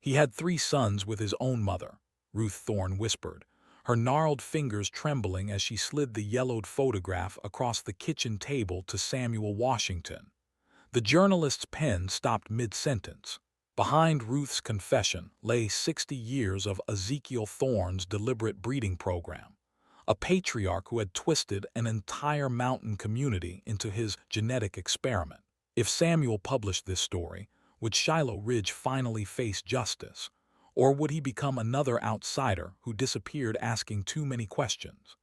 He had 3 sons with his own mother, Ruth Thorne whispered, her gnarled fingers trembling as she slid the yellowed photograph across the kitchen table to Samuel Washington. The journalist's pen stopped mid-sentence. Behind Ruth's confession lay 60 years of Ezekiel Thorne's deliberate breeding program, a patriarch who had twisted an entire mountain community into his genetic experiment. If Samuel published this story, would Shiloh Ridge finally face justice? Or would he become another outsider who disappeared asking too many questions?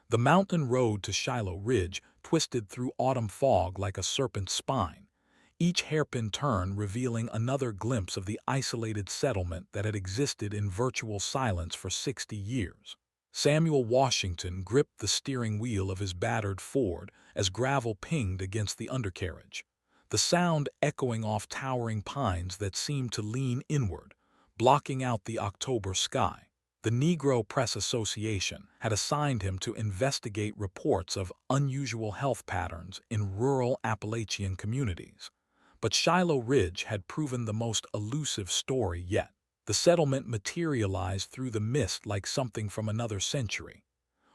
The mountain road to Shiloh Ridge twisted through autumn fog like a serpent's spine, each hairpin turn revealing another glimpse of the isolated settlement that had existed in virtual silence for 60 years. Samuel Washington gripped the steering wheel of his battered Ford as gravel pinged against the undercarriage, the sound echoing off towering pines that seemed to lean inward, blocking out the October sky. The Negro Press Association had assigned him to investigate reports of unusual health patterns in rural Appalachian communities. But Shiloh Ridge had proven the most elusive story yet. The settlement materialized through the mist like something from another century.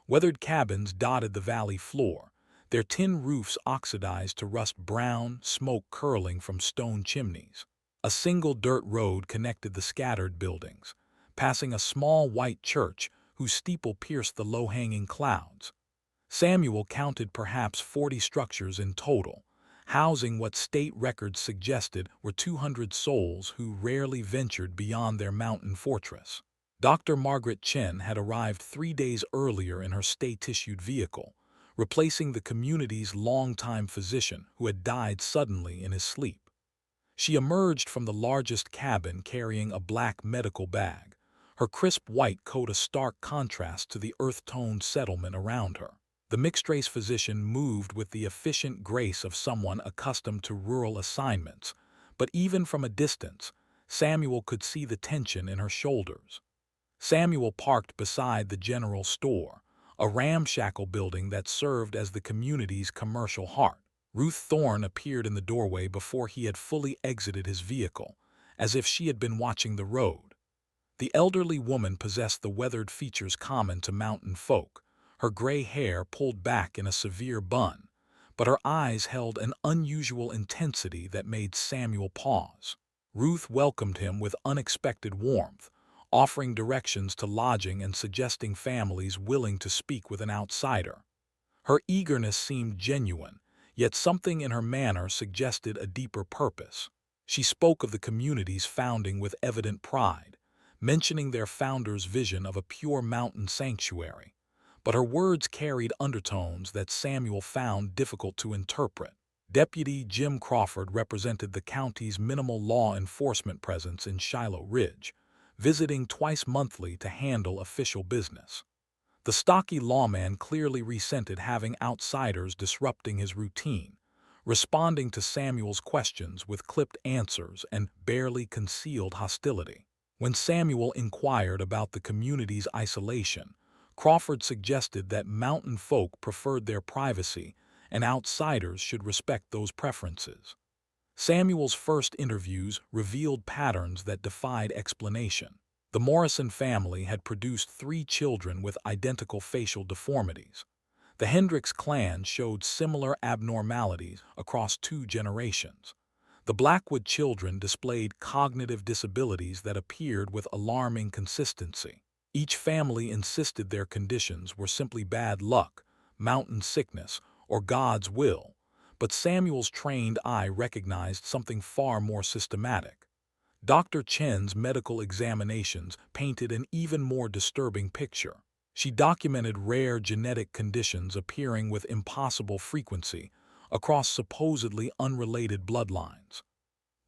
Weathered cabins dotted the valley floor, their tin roofs oxidized to rust brown, smoke curling from stone chimneys. A single dirt road connected the scattered buildings, passing a small white church whose steeple pierced the low-hanging clouds. Samuel counted perhaps 40 structures in total, housing what state records suggested were 200 souls who rarely ventured beyond their mountain fortress. Dr. Margaret Chen had arrived 3 days earlier in her state-issued vehicle, replacing the community's longtime physician who had died suddenly in his sleep. She emerged from the largest cabin carrying a black medical bag, her crisp white coat a stark contrast to the earth-toned settlement around her. The mixed-race physician moved with the efficient grace of someone accustomed to rural assignments, but even from a distance, Samuel could see the tension in her shoulders. Samuel parked beside the general store, a ramshackle building that served as the community's commercial heart. Ruth Thorne appeared in the doorway before he had fully exited his vehicle, as if she had been watching the road. The elderly woman possessed the weathered features common to mountain folk, her gray hair pulled back in a severe bun, but her eyes held an unusual intensity that made Samuel pause. Ruth welcomed him with unexpected warmth, offering directions to lodging and suggesting families willing to speak with an outsider. Her eagerness seemed genuine, yet something in her manner suggested a deeper purpose. She spoke of the community's founding with evident pride, mentioning their founder's vision of a pure mountain sanctuary. But her words carried undertones that Samuel found difficult to interpret. Deputy Jim Crawford represented the county's minimal law enforcement presence in Shiloh Ridge, visiting twice monthly to handle official business. The stocky lawman clearly resented having outsiders disrupting his routine, responding to Samuel's questions with clipped answers and barely concealed hostility. When Samuel inquired about the community's isolation, Crawford suggested that mountain folk preferred their privacy and outsiders should respect those preferences. Samuel's first interviews revealed patterns that defied explanation. The Morrison family had produced 3 children with identical facial deformities. The Hendricks clan showed similar abnormalities across 2 generations. The Blackwood children displayed cognitive disabilities that appeared with alarming consistency. Each family insisted their conditions were simply bad luck, mountain sickness, or God's will, but Samuel's trained eye recognized something far more systematic. Dr. Chen's medical examinations painted an even more disturbing picture. She documented rare genetic conditions appearing with impossible frequency across supposedly unrelated bloodlines.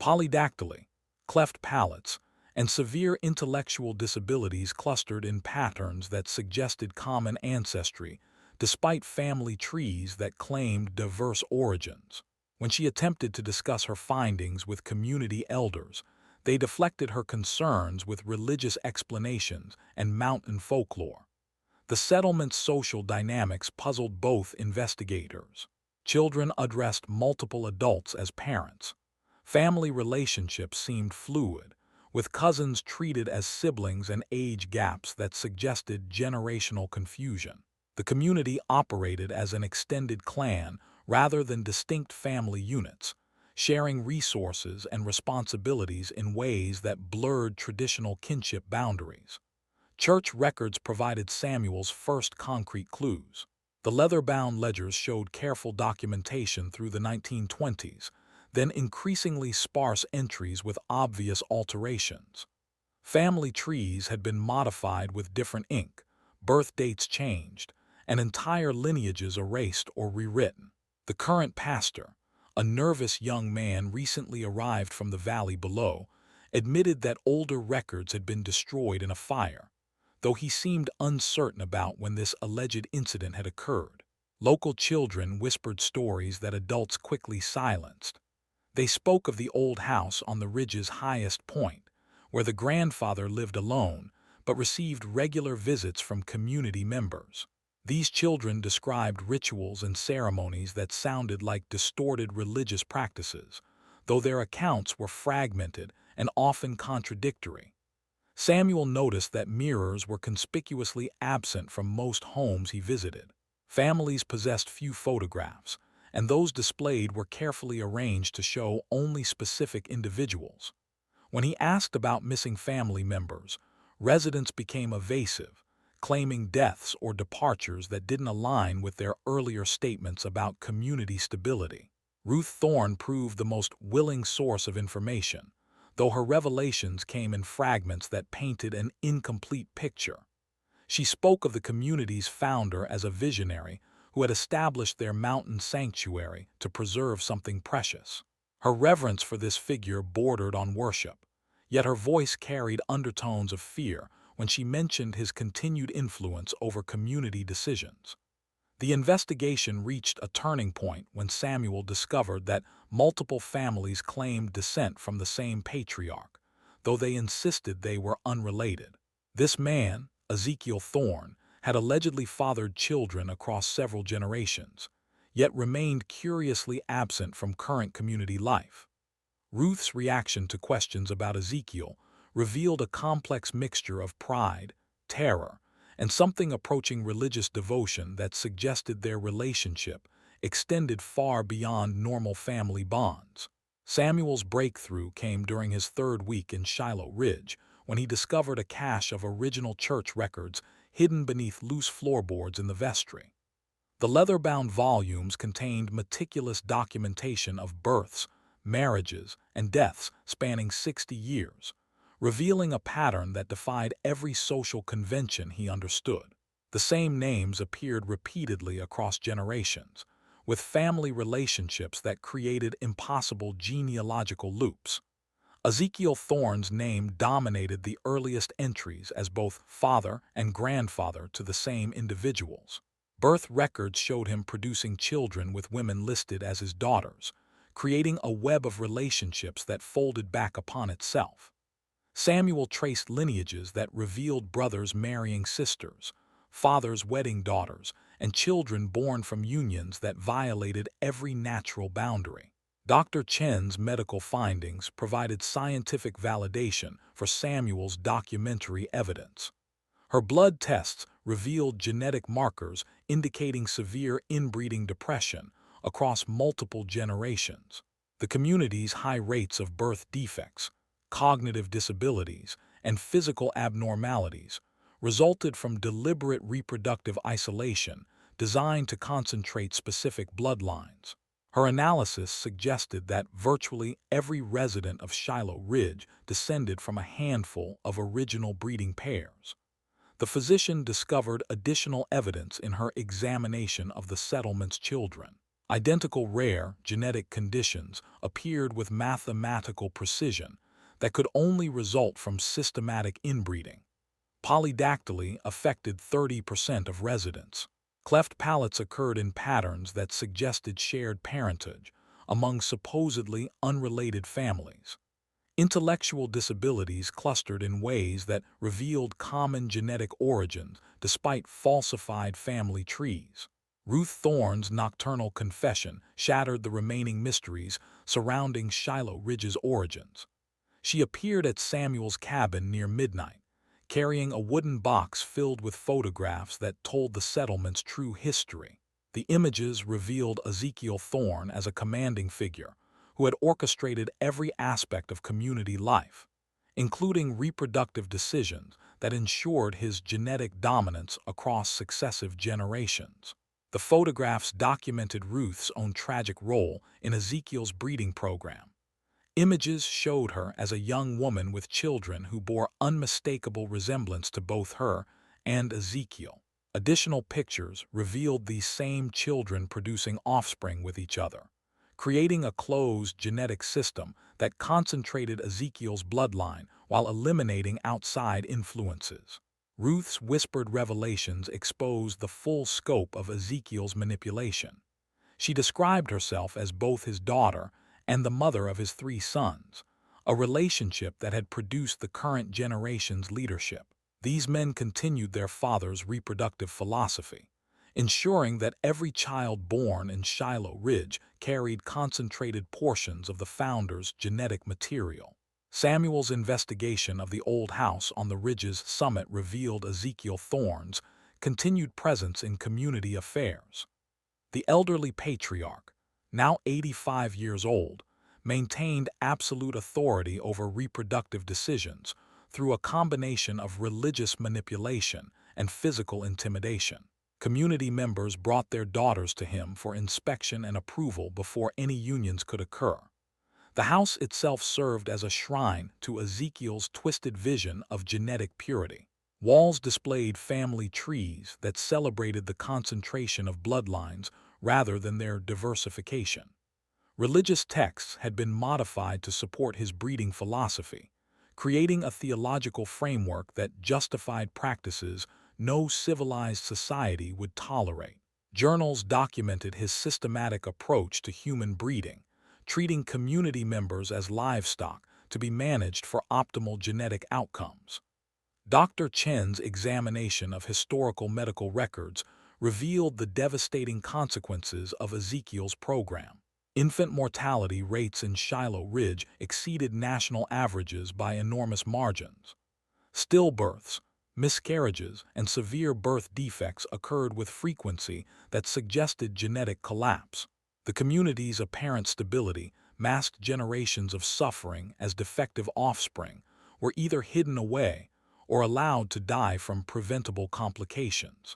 Polydactyly, cleft palates, and severe intellectual disabilities clustered in patterns that suggested common ancestry, despite family trees that claimed diverse origins. When she attempted to discuss her findings with community elders, they deflected her concerns with religious explanations and mountain folklore. The settlement's social dynamics puzzled both investigators. Children addressed multiple adults as parents. Family relationships seemed fluid, with cousins treated as siblings and age gaps that suggested generational confusion. The community operated as an extended clan rather than distinct family units, sharing resources and responsibilities in ways that blurred traditional kinship boundaries. Church records provided Samuel's first concrete clues. The leather-bound ledgers showed careful documentation through the 1920s, then increasingly sparse entries with obvious alterations. Family trees had been modified with different ink, birth dates changed, and entire lineages erased or rewritten. The current pastor, a nervous young man recently arrived from the valley below, admitted that older records had been destroyed in a fire, though he seemed uncertain about when this alleged incident had occurred. Local children whispered stories that adults quickly silenced. They spoke of the old house on the ridge's highest point, where the grandfather lived alone but received regular visits from community members. These children described rituals and ceremonies that sounded like distorted religious practices, though their accounts were fragmented and often contradictory. Samuel noticed that mirrors were conspicuously absent from most homes he visited. Families possessed few photographs, and those displayed were carefully arranged to show only specific individuals. When he asked about missing family members, residents became evasive, claiming deaths or departures that didn't align with their earlier statements about community stability. Ruth Thorne proved the most willing source of information, though her revelations came in fragments that painted an incomplete picture. She spoke of the community's founder as a visionary who had established their mountain sanctuary to preserve something precious. Her reverence for this figure bordered on worship, yet her voice carried undertones of fear when she mentioned his continued influence over community decisions. The investigation reached a turning point when Samuel discovered that multiple families claimed descent from the same patriarch, though they insisted they were unrelated. This man, Ezekiel Thorne, had allegedly fathered children across several generations, yet remained curiously absent from current community life. Ruth's reaction to questions about Ezekiel revealed a complex mixture of pride, terror, and something approaching religious devotion that suggested their relationship extended far beyond normal family bonds. Samuel's breakthrough came during his third week in Shiloh Ridge, when he discovered a cache of original church records hidden beneath loose floorboards in the vestry. The leather-bound volumes contained meticulous documentation of births, marriages, and deaths spanning 60 years, revealing a pattern that defied every social convention he understood. The same names appeared repeatedly across generations, with family relationships that created impossible genealogical loops. Ezekiel Thorne's name dominated the earliest entries as both father and grandfather to the same individuals. Birth records showed him producing children with women listed as his daughters, creating a web of relationships that folded back upon itself. Samuel traced lineages that revealed brothers marrying sisters, fathers wedding daughters, and children born from unions that violated every natural boundary. Dr. Chen's medical findings provided scientific validation for Samuel's documentary evidence. Her blood tests revealed genetic markers indicating severe inbreeding depression across multiple generations. The community's high rates of birth defects, cognitive disabilities, and physical abnormalities resulted from deliberate reproductive isolation designed to concentrate specific bloodlines. Her analysis suggested that virtually every resident of Shiloh Ridge descended from a handful of original breeding pairs. The physician discovered additional evidence in her examination of the settlement's children. Identical rare genetic conditions appeared with mathematical precision that could only result from systematic inbreeding. Polydactyly affected 30% of residents. Cleft palates occurred in patterns that suggested shared parentage among supposedly unrelated families. Intellectual disabilities clustered in ways that revealed common genetic origins despite falsified family trees. Ruth Thorne's nocturnal confession shattered the remaining mysteries surrounding Shiloh Ridge's origins. She appeared at Samuel's cabin near midnight, carrying a wooden box filled with photographs that told the settlement's true history. The images revealed Ezekiel Thorne as a commanding figure who had orchestrated every aspect of community life, including reproductive decisions that ensured his genetic dominance across successive generations. The photographs documented Ruth's own tragic role in Ezekiel's breeding program. Images showed her as a young woman with children who bore unmistakable resemblance to both her and Ezekiel. Additional pictures revealed these same children producing offspring with each other, creating a closed genetic system that concentrated Ezekiel's bloodline while eliminating outside influences. Ruth's whispered revelations exposed the full scope of Ezekiel's manipulation. She described herself as both his daughter and the mother of his 3 sons, a relationship that had produced the current generation's leadership. These men continued their father's reproductive philosophy, ensuring that every child born in Shiloh Ridge carried concentrated portions of the founder's genetic material. Samuel's investigation of the old house on the ridge's summit revealed Ezekiel Thorne's continued presence in community affairs. The elderly patriarch, now 85 years old, maintained absolute authority over reproductive decisions through a combination of religious manipulation and physical intimidation. Community members brought their daughters to him for inspection and approval before any unions could occur. The house itself served as a shrine to Ezekiel's twisted vision of genetic purity. Walls displayed family trees that celebrated the concentration of bloodlines rather than their diversification. Religious texts had been modified to support his breeding philosophy, creating a theological framework that justified practices no civilized society would tolerate. Journals documented his systematic approach to human breeding, treating community members as livestock to be managed for optimal genetic outcomes. Dr. Chen's examination of historical medical records revealed the devastating consequences of Ezekiel's program. Infant mortality rates in Shiloh Ridge exceeded national averages by enormous margins. Stillbirths, miscarriages, and severe birth defects occurred with frequency that suggested genetic collapse. The community's apparent stability masked generations of suffering as defective offspring were either hidden away or allowed to die from preventable complications.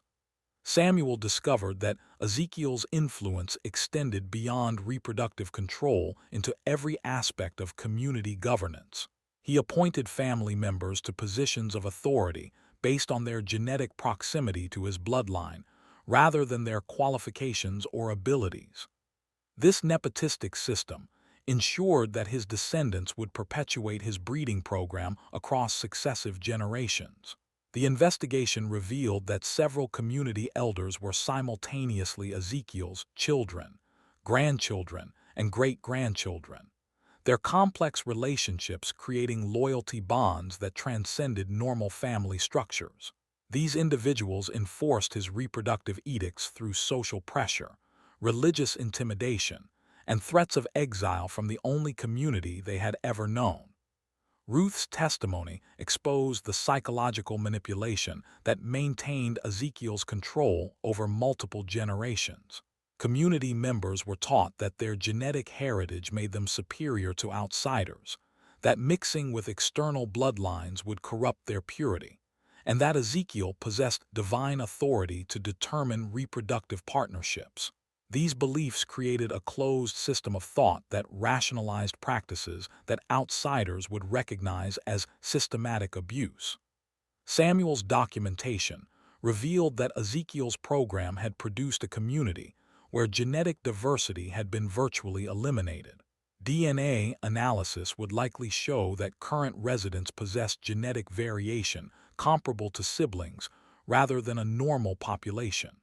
Samuel discovered that Ezekiel's influence extended beyond reproductive control into every aspect of community governance. He appointed family members to positions of authority based on their genetic proximity to his bloodline, rather than their qualifications or abilities. This nepotistic system ensured that his descendants would perpetuate his breeding program across successive generations. The investigation revealed that several community elders were simultaneously Ezekiel's children, grandchildren, and great-grandchildren, their complex relationships creating loyalty bonds that transcended normal family structures. These individuals enforced his reproductive edicts through social pressure, religious intimidation, and threats of exile from the only community they had ever known. Ruth's testimony exposed the psychological manipulation that maintained Ezekiel's control over multiple generations. Community members were taught that their genetic heritage made them superior to outsiders, that mixing with external bloodlines would corrupt their purity, and that Ezekiel possessed divine authority to determine reproductive partnerships. These beliefs created a closed system of thought that rationalized practices that outsiders would recognize as systematic abuse. Samuel's documentation revealed that Ezekiel's program had produced a community where genetic diversity had been virtually eliminated. DNA analysis would likely show that current residents possessed genetic variation comparable to siblings rather than a normal population.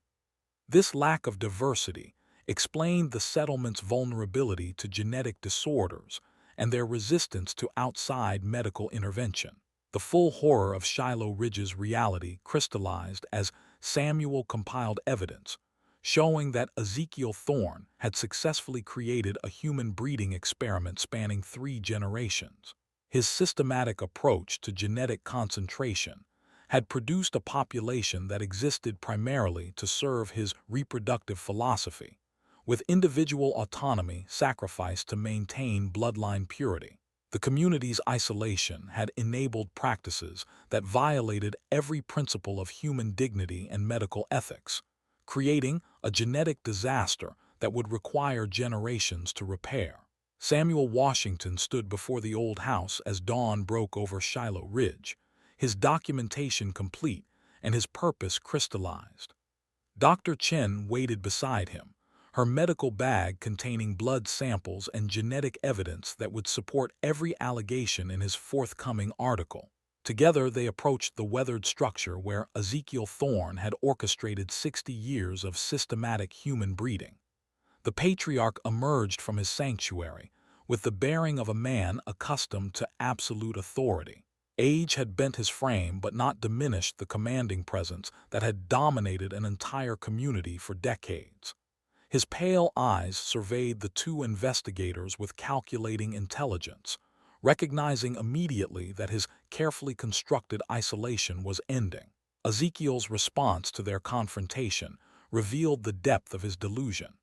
This lack of diversity explained the settlement's vulnerability to genetic disorders and their resistance to outside medical intervention. The full horror of Shiloh Ridge's reality crystallized as Samuel compiled evidence, showing that Ezekiel Thorne had successfully created a human breeding experiment spanning 3 generations. His systematic approach to genetic concentration had produced a population that existed primarily to serve his reproductive philosophy, with individual autonomy sacrificed to maintain bloodline purity. The community's isolation had enabled practices that violated every principle of human dignity and medical ethics, creating a genetic disaster that would require generations to repair. Samuel Washington stood before the old house as dawn broke over Shiloh Ridge, his documentation complete and his purpose crystallized. Dr. Chen waited beside him, her medical bag containing blood samples and genetic evidence that would support every allegation in his forthcoming article. Together they approached the weathered structure where Ezekiel Thorne had orchestrated 60 years of systematic human breeding. The patriarch emerged from his sanctuary with the bearing of a man accustomed to absolute authority. Age had bent his frame but not diminished the commanding presence that had dominated an entire community for decades. His pale eyes surveyed the two investigators with calculating intelligence, recognizing immediately that his carefully constructed isolation was ending. Ezekiel's response to their confrontation revealed the depth of his delusion.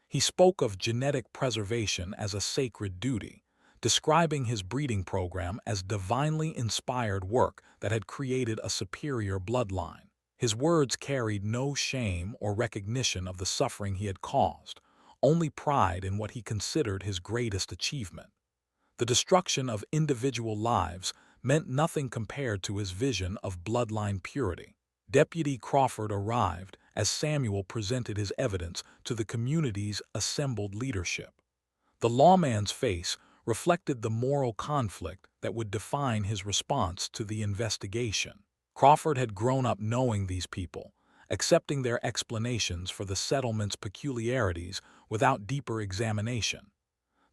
He spoke of genetic preservation as a sacred duty, describing his breeding program as divinely inspired work that had created a superior bloodline. His words carried no shame or recognition of the suffering he had caused, only pride in what he considered his greatest achievement. The destruction of individual lives meant nothing compared to his vision of bloodline purity. Deputy Crawford arrived as Samuel presented his evidence to the community's assembled leadership. The lawman's face reflected the moral conflict that would define his response to the investigation. Crawford had grown up knowing these people, accepting their explanations for the settlement's peculiarities without deeper examination.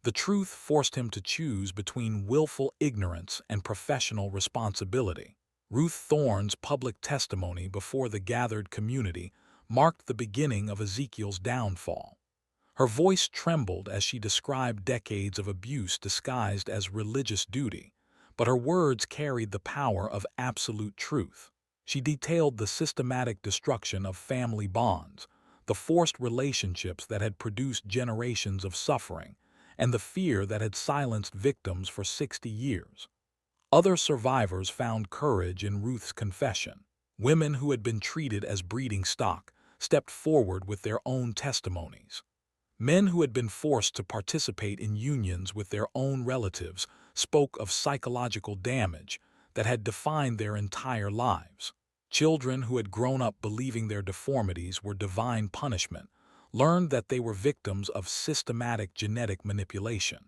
The truth forced him to choose between willful ignorance and professional responsibility. Ruth Thorne's public testimony before the gathered community marked the beginning of Ezekiel's downfall. Her voice trembled as she described decades of abuse disguised as religious duty, but her words carried the power of absolute truth. She detailed the systematic destruction of family bonds, the forced relationships that had produced generations of suffering, and the fear that had silenced victims for 60 years. Other survivors found courage in Ruth's confession. Women who had been treated as breeding stock stepped forward with their own testimonies. Men who had been forced to participate in unions with their own relatives spoke of psychological damage that had defined their entire lives. Children who had grown up believing their deformities were divine punishment learned that they were victims of systematic genetic manipulation.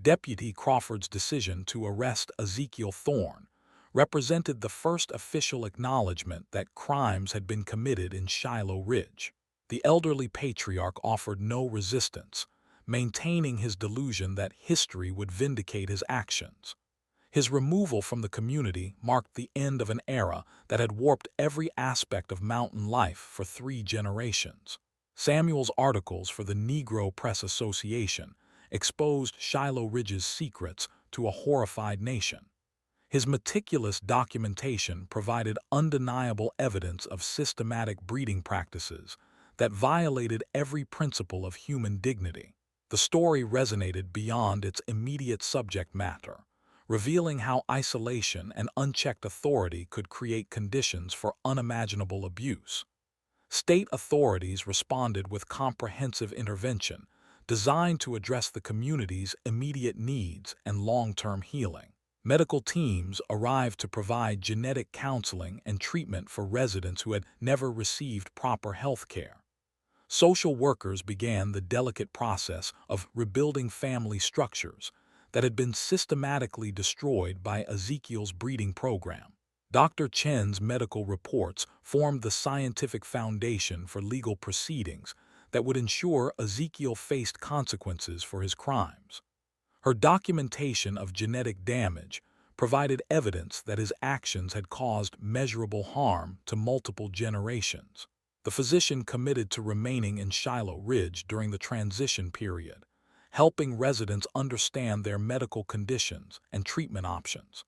Deputy Crawford's decision to arrest Ezekiel Thorne represented the first official acknowledgement that crimes had been committed in Shiloh Ridge. The elderly patriarch offered no resistance, maintaining his delusion that history would vindicate his actions. His removal from the community marked the end of an era that had warped every aspect of mountain life for 3 generations. Samuel's articles for the Negro Press Association exposed Shiloh Ridge's secrets to a horrified nation. His meticulous documentation provided undeniable evidence of systematic breeding practices that violated every principle of human dignity. The story resonated beyond its immediate subject matter, revealing how isolation and unchecked authority could create conditions for unimaginable abuse. State authorities responded with comprehensive intervention designed to address the community's immediate needs and long-term healing. Medical teams arrived to provide genetic counseling and treatment for residents who had never received proper health care. Social workers began the delicate process of rebuilding family structures that had been systematically destroyed by Ezekiel's breeding program. Dr. Chen's medical reports formed the scientific foundation for legal proceedings that would ensure Ezekiel faced consequences for his crimes. Her documentation of genetic damage provided evidence that his actions had caused measurable harm to multiple generations. The physician committed to remaining in Shiloh Ridge during the transition period, helping residents understand their medical conditions and treatment options.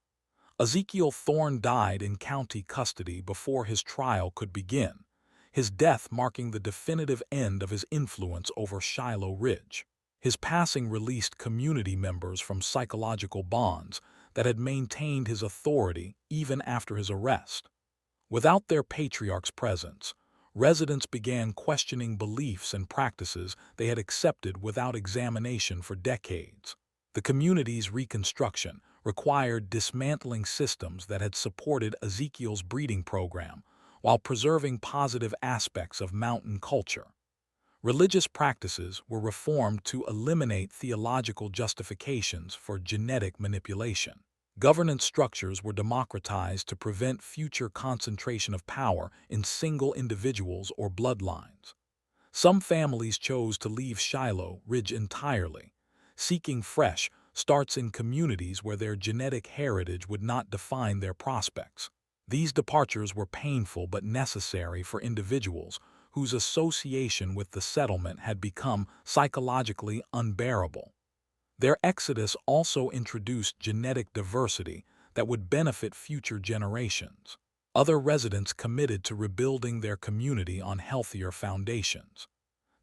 Ezekiel Thorne died in county custody before his trial could begin, his death marking the definitive end of his influence over Shiloh Ridge. His passing released community members from psychological bonds that had maintained his authority even after his arrest. Without their patriarch's presence, residents began questioning beliefs and practices they had accepted without examination for decades. The community's reconstruction required dismantling systems that had supported Ezekiel's breeding program while preserving positive aspects of mountain culture. Religious practices were reformed to eliminate theological justifications for genetic manipulation. Governance structures were democratized to prevent future concentration of power in single individuals or bloodlines. Some families chose to leave Shiloh Ridge entirely, seeking fresh starts in communities where their genetic heritage would not define their prospects. These departures were painful but necessary for individuals whose association with the settlement had become psychologically unbearable. Their exodus also introduced genetic diversity that would benefit future generations. Other residents committed to rebuilding their community on healthier foundations.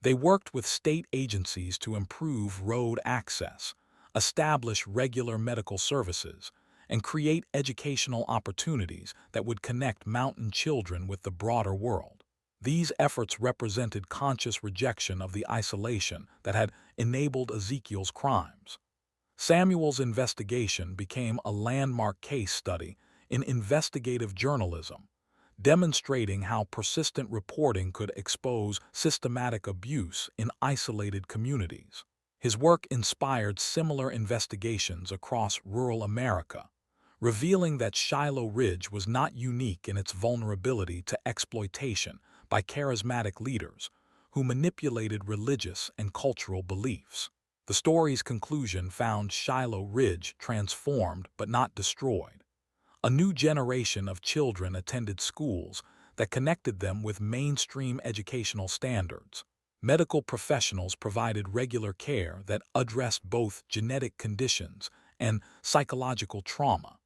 They worked with state agencies to improve road access, establish regular medical services, and create educational opportunities that would connect mountain children with the broader world. These efforts represented conscious rejection of the isolation that had enabled Ezekiel's crimes. Samuel's investigation became a landmark case study in investigative journalism, demonstrating how persistent reporting could expose systematic abuse in isolated communities. His work inspired similar investigations across rural America, revealing that Shiloh Ridge was not unique in its vulnerability to exploitation by charismatic leaders who manipulated religious and cultural beliefs. The story's conclusion found Shiloh Ridge transformed but not destroyed. A new generation of children attended schools that connected them with mainstream educational standards. Medical professionals provided regular care that addressed both genetic conditions and psychological trauma.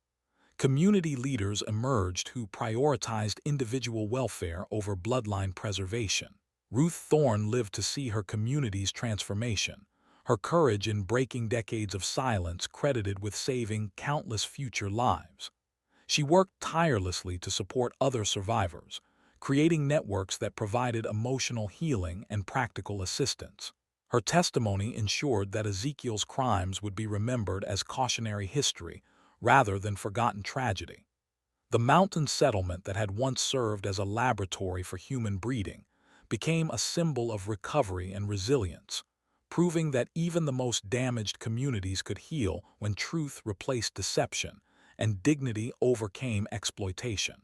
Community leaders emerged who prioritized individual welfare over bloodline preservation. Ruth Thorne lived to see her community's transformation, her courage in breaking decades of silence credited with saving countless future lives. She worked tirelessly to support other survivors, creating networks that provided emotional healing and practical assistance. Her testimony ensured that Ezekiel's crimes would be remembered as cautionary history rather than forgotten tragedy. The mountain settlement that had once served as a laboratory for human breeding became a symbol of recovery and resilience, proving that even the most damaged communities could heal when truth replaced deception and dignity overcame exploitation.